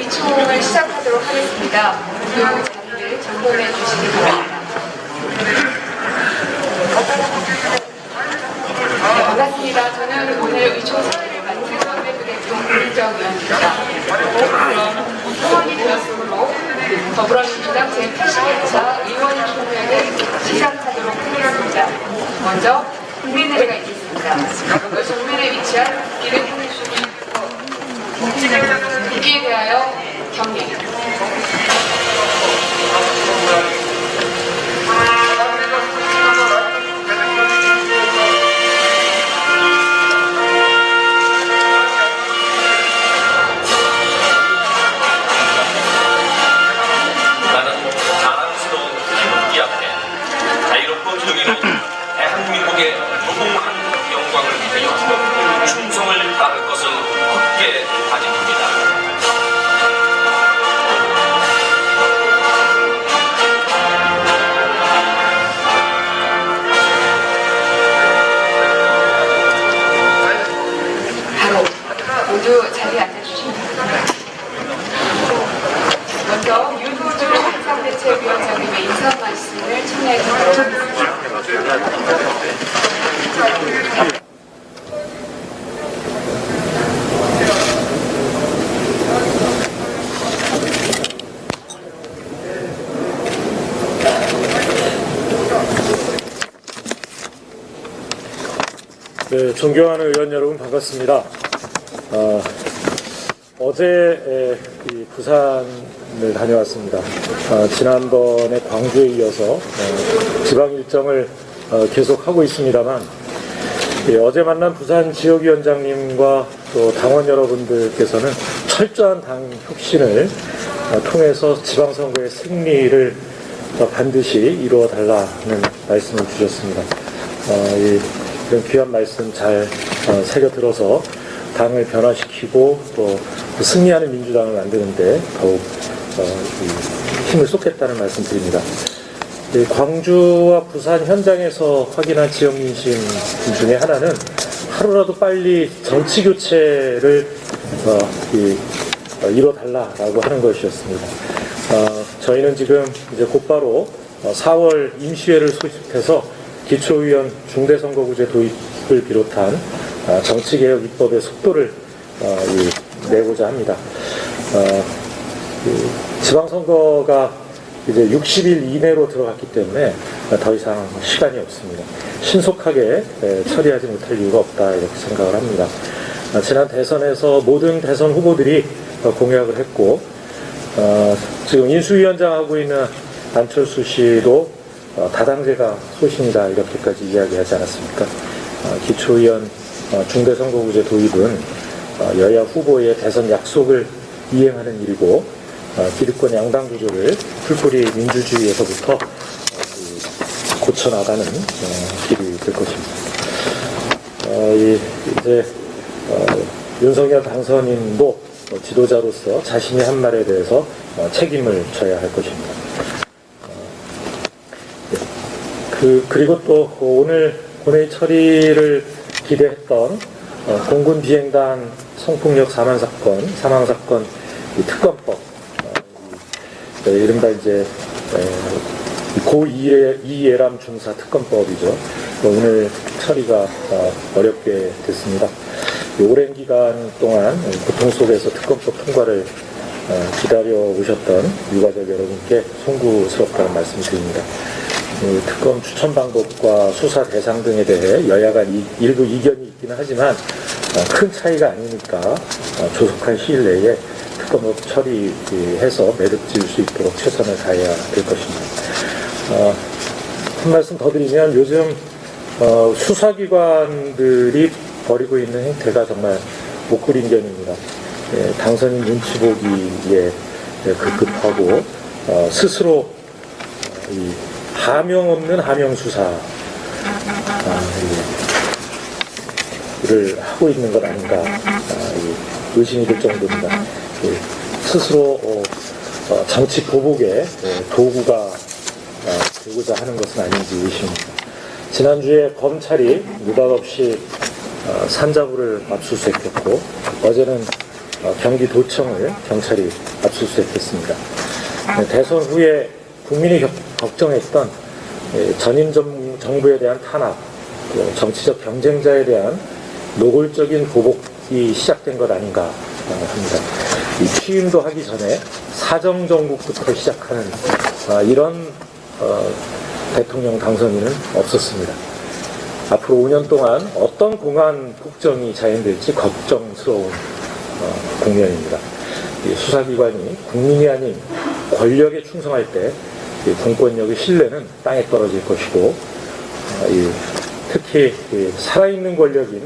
의총을 시작하도록 하겠습니다. 모두 자리를 정돈해 주시기 바랍니다. 네, 반갑습니다. 저는 오늘 의총 사회를 맡은 선배부대통 김민정위원입니다. 소원이 되었으므로 더불어민주당 제82차 의원총회를 시작하도록 하겠습니다. 먼저 국민의회가 있겠습니다. 먼저 정면에 위치한 국기를 보내주시면 국기에 대하여 경례. 대한민국의 무궁한 영광을 위하여 충성을 다할 것을 굳게 다짐합니다. 바로 모두 자리에 앉아주시면 됩니다. 먼저 윤호주 상대체위원장님의 인사 말씀을 청취하도록 하겠습니다. 네, 존경하는 의원 여러분 반갑습니다. 어제 부산을 다녀왔습니다. 지난번에 광주에 이어서 지방 일정을 계속하고 있습니다만 어제 만난 부산 지역위원장님과 또 당원 여러분들께서는 철저한 당 혁신을 통해서 지방선거의 승리를 반드시 이루어달라는 말씀을 주셨습니다. 이런 귀한 말씀 잘 새겨들어서 당을 변화시키고 또 승리하는 민주당을 만드는데 더욱 힘을 쏟겠다는 말씀 드립니다. 광주와 부산 현장에서 확인한 지역 민심 중에 하나는 하루라도 빨리 정치 교체를 이뤄달라라고 하는 것이었습니다. 저희는 지금 이제 곧바로 4월 임시회를 소집해서 기초의원 중대선거구제 도입을 비롯한 정치개혁 입법의 속도를 내고자 합니다. 지방선거가 이제 60일 이내로 들어갔기 때문에 더 이상 시간이 없습니다. 신속하게 처리하지 못할 이유가 없다 이렇게 생각을 합니다. 지난 대선에서 모든 대선 후보들이 공약을 했고 지금 인수위원장 하고 있는 안철수 씨도 다당제가 소신이다 이렇게까지 이야기하지 않았습니까? 기초의원 중대선거구제 도입은 여야 후보의 대선 약속을 이행하는 일이고 기득권 양당 구조를 풀뿌리 민주주의에서부터 고쳐나가는 길이 될 것입니다. 이제 윤석열 당선인도 지도자로서 자신이 한 말에 대해서 책임을 져야 할 것입니다. 그리고 또 오늘 본회의 처리를 기대했던 공군 비행단 성폭력 사망사건 특검법, 이른바 이제 고이해람 중사 특검법이죠. 오늘 처리가 어렵게 됐습니다. 오랜 기간 동안 고통 속에서 특검법 통과를 기다려 오셨던 유가족 여러분께 송구스럽다는 말씀을 드립니다. 특검 추천 방법과 수사 대상 등에 대해 여야 간 일부 이견이 있기는 하지만 큰 차이가 아니니까 조속한 시일 내에 특검법 처리해서 매듭 지을 수 있도록 최선을 다해야 될 것입니다. 한 말씀 더 드리면 요즘 수사기관들이 벌이고 있는 행태가 정말 목구린견입니다. 당선인 눈치 보기에 급급하고 스스로 하명 없는 하명 수사를 하고 있는 것 아닌가 의심이 들 정도입니다. 스스로 정치 보복의 도구가 되고자 하는 것은 아닌지 의심입니다. 지난주에 검찰이 느닷없이 산자부를 압수수색했고 어제는 경기도청을 경찰이 압수수색했습니다. 대선 후에 국민이 걱정했던 전임 정부에 대한 탄압, 또 정치적 경쟁자에 대한 노골적인 보복이 시작된 것 아닌가 합니다. 이 취임도 하기 전에 사정정국부터 시작하는 이런 대통령 당선인은 없었습니다. 앞으로 5년 동안 어떤 공안 폭정이 자행될지 걱정스러운 국면입니다. 수사기관이 국민이 아닌 권력에 충성할 때 공권력의 신뢰는 땅에 떨어질 것이고, 특히 살아있는 권력인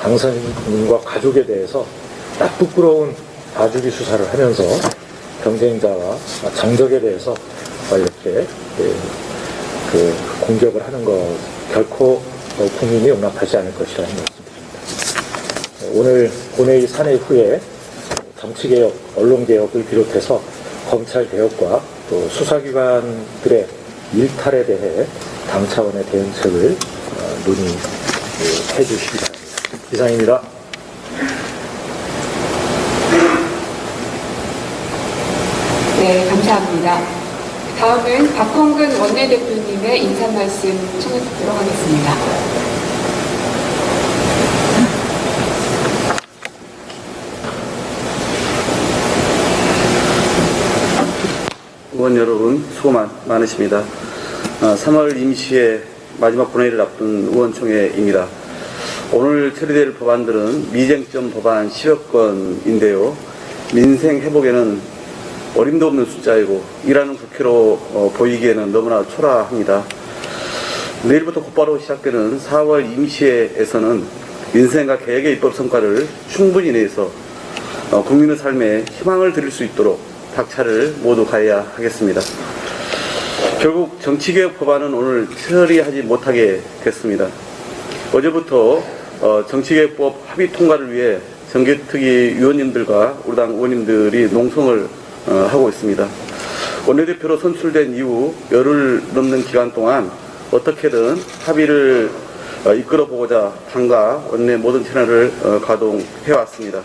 당선인과 가족에 대해서 나쁘끄러운 봐주기 수사를 하면서 경쟁자와 정적에 대해서 이렇게 공격을 하는 것 결코 국민이 용납하지 않을 것이라는 말씀드립니다. 오늘 본회의 산회 후에 정치개혁, 언론개혁을 비롯해서 검찰개혁과 또 수사기관들의 일탈에 대해 당 차원의 대응책을 논의해 주시기 바랍니다. 이상입니다. 네, 감사합니다. 다음은 박홍근 원내대표님의 인사 말씀 청해 듣도록 하겠습니다. 의원 여러분, 수고 많으십니다. 3월 임시의 마지막 본회의를 앞둔 의원총회입니다. 오늘 처리될 법안들은 미쟁점 법안 10여 건인데요. 민생 회복에는 어림도 없는 숫자이고 일하는 국회로 보이기에는 너무나 초라합니다. 내일부터 곧바로 시작되는 4월 임시회에서는 민생과 개혁의 입법 성과를 충분히 내서 국민의 삶에 희망을 드릴 수 있도록 박차를 모두 가해야 하겠습니다. 결국 정치개혁 법안은 오늘 처리하지 못하게 됐습니다. 어제부터 정치개혁법 합의 통과를 위해 정개특위 위원님들과 우리 당 의원님들이 농성을 하고 있습니다. 원내대표로 선출된 이후 열흘 넘는 기간 동안 어떻게든 합의를 이끌어보고자 당과 원내 모든 채널을 가동해왔습니다.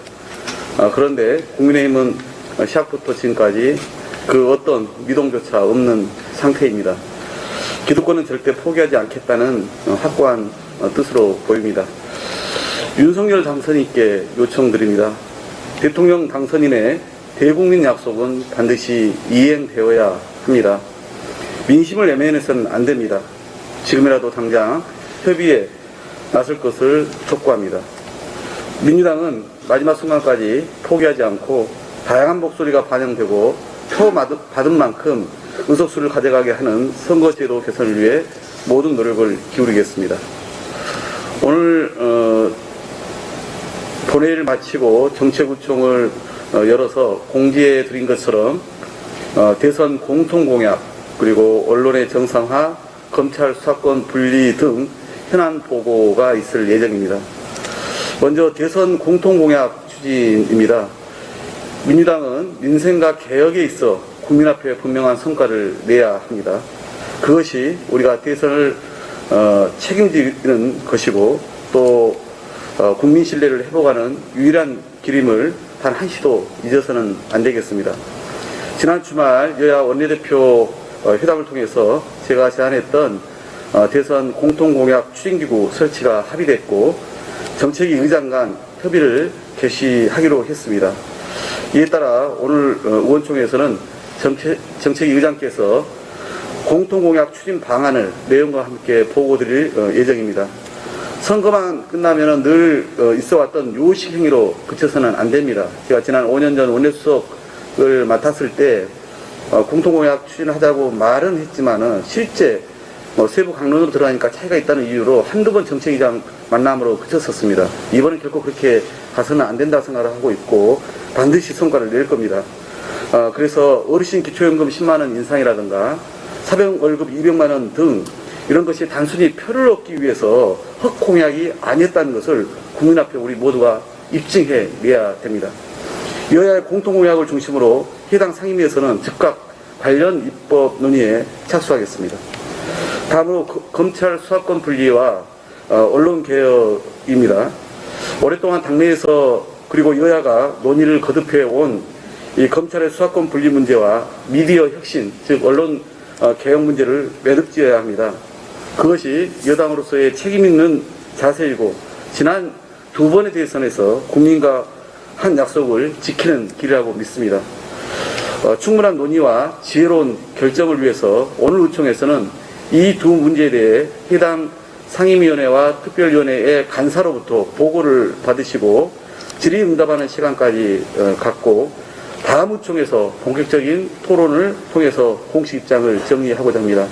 그런데 국민의힘은 시작부터 지금까지 그 어떤 미동조차 없는 상태입니다. 기득권은 절대 포기하지 않겠다는 확고한 뜻으로 보입니다. 윤석열 당선인께 요청드립니다. 대통령 당선인의 대국민 약속은 반드시 이행되어야 합니다. 민심을 애매해서는 안 됩니다. 지금이라도 당장 협의에 나설 것을 촉구합니다. 민주당은 마지막 순간까지 포기하지 않고 다양한 목소리가 반영되고 표 받은 만큼 의석수를 가져가게 하는 선거제도 개선을 위해 모든 노력을 기울이겠습니다. 오늘 본회의를 마치고 정책구청을 열어서 공지해 드린 것처럼 대선 공통공약, 그리고 언론의 정상화, 검찰 수사권 분리 등 현안 보고가 있을 예정입니다. 먼저 대선 공통공약 추진입니다. 민주당은 민생과 개혁에 있어 국민 앞에 분명한 성과를 내야 합니다. 그것이 우리가 대선을 책임지는 것이고 또 국민 신뢰를 회복하는 유일한 길임을 단 한시도 잊어서는 안 되겠습니다. 지난 주말 여야 원내대표 회담을 통해서 제가 제안했던 대선 공통공약 추진기구 설치가 합의됐고 정책위 의장 간 협의를 개시하기로 했습니다. 이에 따라 오늘 의원총회에서는 정책위 의장께서 공통공약 추진 방안을 내용과 함께 보고드릴 예정입니다. 선거만 끝나면 늘 있어왔던 요식 행위로 그쳐서는 안 됩니다. 제가 지난 5년 전 원내수석을 맡았을 때 공통공약 추진하자고 말은 했지만은 실제 세부 강론으로 들어가니까 차이가 있다는 이유로 한두 번 정책위장 만남으로 그쳤었습니다. 이번엔 결코 그렇게 가서는 안 된다고 생각을 하고 있고 반드시 성과를 낼 겁니다. 그래서 어르신 기초연금 10만원 인상이라든가 사병 월급 200만원 등 이런 것이 단순히 표를 얻기 위해서 헛공약이 아니었다는 것을 국민 앞에 우리 모두가 입증해 내야 됩니다. 여야의 공통공약을 중심으로 해당 상임위에서는 즉각 관련 입법 논의에 착수하겠습니다. 다음으로 검찰 수사권 분리와 언론개혁입니다. 오랫동안 당내에서 그리고 여야가 논의를 거듭해 온 이 검찰의 수사권 분리 문제와 미디어 혁신, 즉 언론 개혁 문제를 매듭지어야 합니다. 그것이 여당으로서의 책임 있는 자세이고 지난 두 번의 대선에서 국민과 한 약속을 지키는 길이라고 믿습니다. 충분한 논의와 지혜로운 결정을 위해서 오늘 의총에서는 이 두 문제에 대해 해당 상임위원회와 특별위원회의 간사로부터 보고를 받으시고 질의응답하는 시간까지 갖고 다음 의총에서 본격적인 토론을 통해서 공식 입장을 정리하고자 합니다.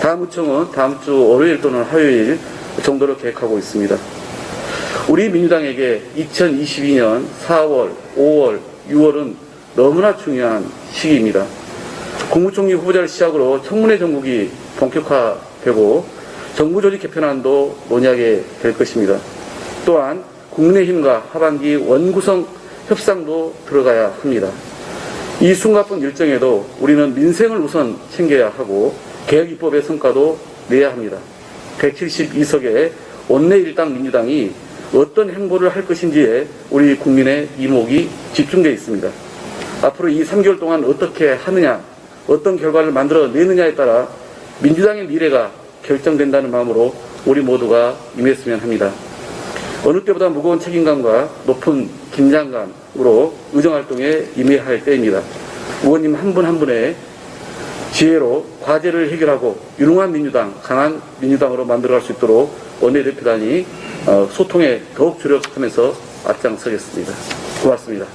다음 의총은 다음 주 월요일 또는 화요일 정도로 계획하고 있습니다. 우리 민주당에게 2022년 4월, 5월, 6월은 너무나 중요한 시기입니다. 국무총리 후보자를 시작으로 청문회 정국이 본격화되고 정부 조직 개편안도 논의하게 될 것입니다. 또한 국민의힘과 하반기 원구성 협상도 들어가야 합니다. 이 숨가쁜 일정에도 우리는 민생을 우선 챙겨야 하고 개혁입법의 성과도 내야 합니다. 172석의 원내 일당 민주당이 어떤 행보를 할 것인지에 우리 국민의 이목이 집중되어 있습니다. 앞으로 이 3개월 동안 어떻게 하느냐, 어떤 결과를 만들어내느냐에 따라 민주당의 미래가 결정된다는 마음으로 우리 모두가 임했으면 합니다. 어느 때보다 무거운 책임감과 높은 긴장감으로 의정활동에 임해야 할 때입니다. 의원님 한 분 한 분의 지혜로 과제를 해결하고 유능한 민주당, 강한 민주당으로 만들어갈 수 있도록 원내대표단이 소통에 더욱 주력하면서 앞장서겠습니다. 고맙습니다.